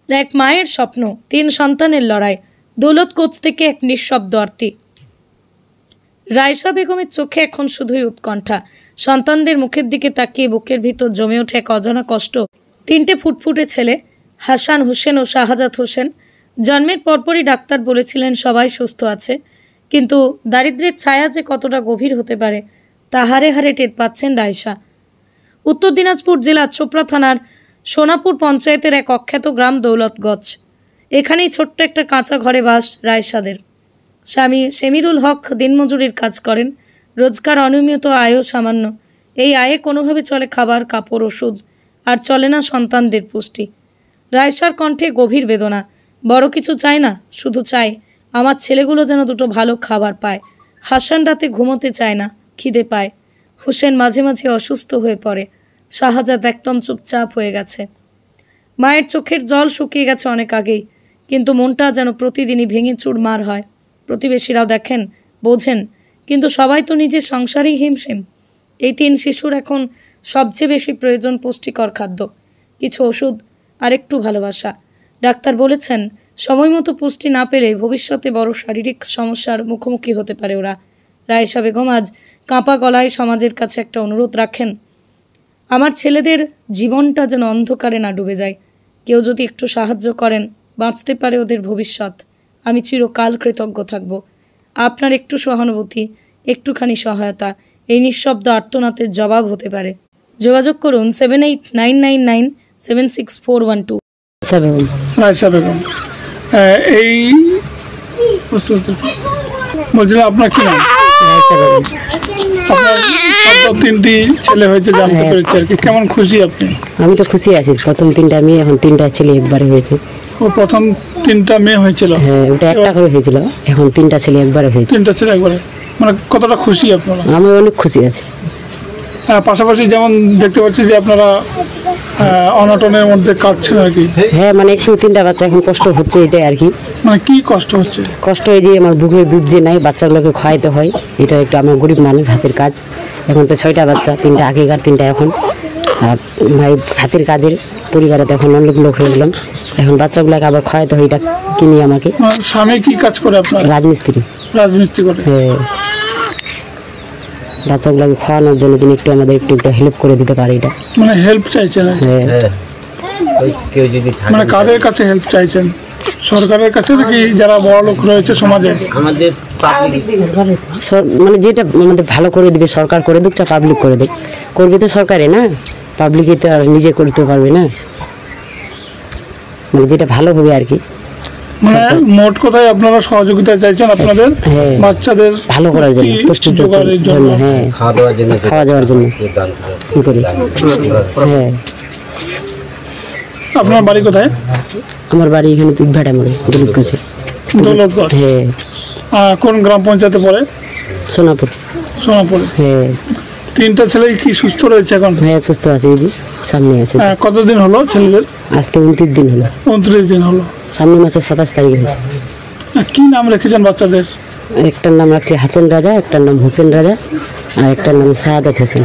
এক মায়ের স্বপ্ন, 3 সন্তানের লড়াই, দৌলত কোচ থেকে এক নিঃশব্দ আরতি। রায়শা বেগমের চোখে এখন শুধুই উৎকণ্ঠা। সন্তানদের মুখের দিকে তাকিয়ে বুকের ভিতর জমে ওঠে এক অজানা কষ্ট। 3টে ফুটফুটে ছেলে, হাসান হোসেন ও শাহজাদ হোসেন। জন্মের পরপরই ডাক্তার বলেছিলেন সবাই সুস্থ আছে, কিন্তু দারিদ্র্যের ছায়া যে কতটা গভীর হতে পারে তা হারে হারে টের পাচ্ছেন রায়শা। উত্তর দিনাজপুর জেলার চোপড়া থানার সোনাপুর পঞ্চায়েতের এক অখ্যাত গ্রাম দৌলতগঞ্জ। এখানেই ছোট্ট একটা কাঁচা ঘরে বাস রায়শাদের। স্বামী সেমিরুল হক দিনমজুরির কাজ করেন, রোজগার অনিয়মিত, আয়ও সামান্য। এই আয়ে কোনোভাবে চলে খাবার, কাপড়, ওষুধ, আর চলে না সন্তানদের পুষ্টি। রায়শার কণ্ঠে গভীর বেদনা। বড় কিছু চায় না, শুধু চায় আমার ছেলেগুলো যেন দুটো ভালো খাবার পায়। হাসান রাতে ঘুমোতে চায় না, খিদে পায়। হোসেন মাঝে মাঝে অসুস্থ হয়ে পড়ে। শাহজাদ একদম চুপচাপ হয়ে গেছে। মায়ের চোখের জল শুকিয়ে গেছে অনেক আগেই, কিন্তু মনটা যেন প্রতিদিনই ভেঙে চুরমার হয়। প্রতিবেশীরাও দেখেন, বোঝেন, কিন্তু সবাই তো নিজের সংসারেই হিমশিম। এই 3 শিশুর এখন সবচেয়ে বেশি প্রয়োজন পুষ্টিকর খাদ্য, কিছু ওষুধ আর একটু ভালোবাসা। ডাক্তার বলেছেন সময় মতো পুষ্টি না পেলে ভবিষ্যতে বড় শারীরিক সমস্যার মুখোমুখি হতে পারে ওরা। রায়শা বেগম আজ কাঁপা গলায় সমাজের কাছে একটা অনুরোধ রাখেন, আমার ছেলেদের জীবনটা যেন অন্ধকারে না ডুবে যায়। কেউ যদি একটু সাহায্য করেন, বাঁচতে পারে ওদের ভবিষ্যৎ। আমি চিরকাল কৃতজ্ঞ থাকব। আপনার একটু সহানুভূতি, একটুখানি সহায়তা এই নিঃশব্দ আর্তনাদের জবাব হতে পারে। যোগাযোগ করুন 7899976412। রায়শা বেগম, এই বলছিলাম আপনার কি নাম? আপনার 3টি ছেলে হয়েছে জানতে পেরেছি আর কি, কেমন খুশি আপনি? আমি তো খুশি আছি। প্রথম 3টা মেয়ে, এখন 3টা ছেলে একবারে হয়েছে। ও প্রথম 3টা মেয়ে হয়েছিল? হ্যাঁ, ওটা একটা করে হয়েছিল, এখন 3টা ছেলে একবারে হয়েছে। 3টা ছেলে একবারে, মানে কতটা খুশি আপনারা? আমি অনেক খুশি আছি। পাশাপাশি যেমন দেখতে পাচ্ছি যে আপনারা অনটনের মধ্যে কাটছেন আর কি। হ্যাঁ, মানে একটু 3টা বাচ্চা এখন কষ্ট হচ্ছে, এটাই আর কি। মানে কি কষ্ট হচ্ছে? কষ্ট এই যে আমার বুকের দুধ যে নাই, বাচ্চাগুলোকে খাওয়াইতে হয়, এটা একটু আমার গরিব মানুষ, হাতের কাজ। এখন তো 6টা বাচ্চা, 3টা আগেকার, 3টা এখন। আর ভাই হাতের কাজের পরিবারে এখন অনেক লোক হয়ে গেলাম, এখন বাচ্চাগুলোকে আবার খাওয়াইতে হয়, এটা কিনি আমাকে। স্বামী কি কাজ করে আপনার? রাজমিস্ত্রি। রাজমিস্ত্রি করে? হ্যাঁ, বাচ্চাগুলোকে খাওয়ানোর জন্য তিনি একটু আমাদের একটু হেল্প করে দিতে পারে, এটা মানে হেল্প চাইছেন? হ্যাঁ। মানে কাদের কাছে হেল্প চাইছেন? সরকারের কাছে নাকি যারা বড় লোক রয়েছে সমাজে? মানে যেটা আমাদের ভালো করে দিবে সরকার, করে দিক, চা পাবলিক করে দিক। করবে তো সরকারে না, পাবলিকে তো আর নিজে করতে পারবে না। মানে যেটা ভালো হবে আর কি। মানে মোট কথায় আপনারা সহযোগিতা চাইছেন আপনাদের বাচ্চাদের ভালো করার জন্য, পুষ্টির জন্য। হ্যাঁ, খাওয়া যাওয়ার জন্য কি করি। হ্যাঁ। আপনার বাড়ি কোথায়? আমার বাড়ি এখানে ইটভাটা মোড়ে, দৌলতগঞ্জ। দৌলতগঞ্জ? হ্যাঁ। কোন গ্রাম পঞ্চায়েতে পড়ে? সোনাপুর। সোনাপুর? হ্যাঁ। 3টা ছেলে কি সুস্থ রয়েছে এখন? হ্যাঁ, সুস্থ আছে, এই যে সামনে আছে। কতদিন হলো ছেলেদের? আজকে 29 দিন হলো। 29 দিন হলো। সামনের মাসের 27 তারিখ হয়েছে। কি নাম রেখেছেন বাচ্চাদের? একটার নাম রাখছি হাসান রাজা, একটার নাম হোসেন রাজা, আর একটার নাম শাহাদাত হোসেন।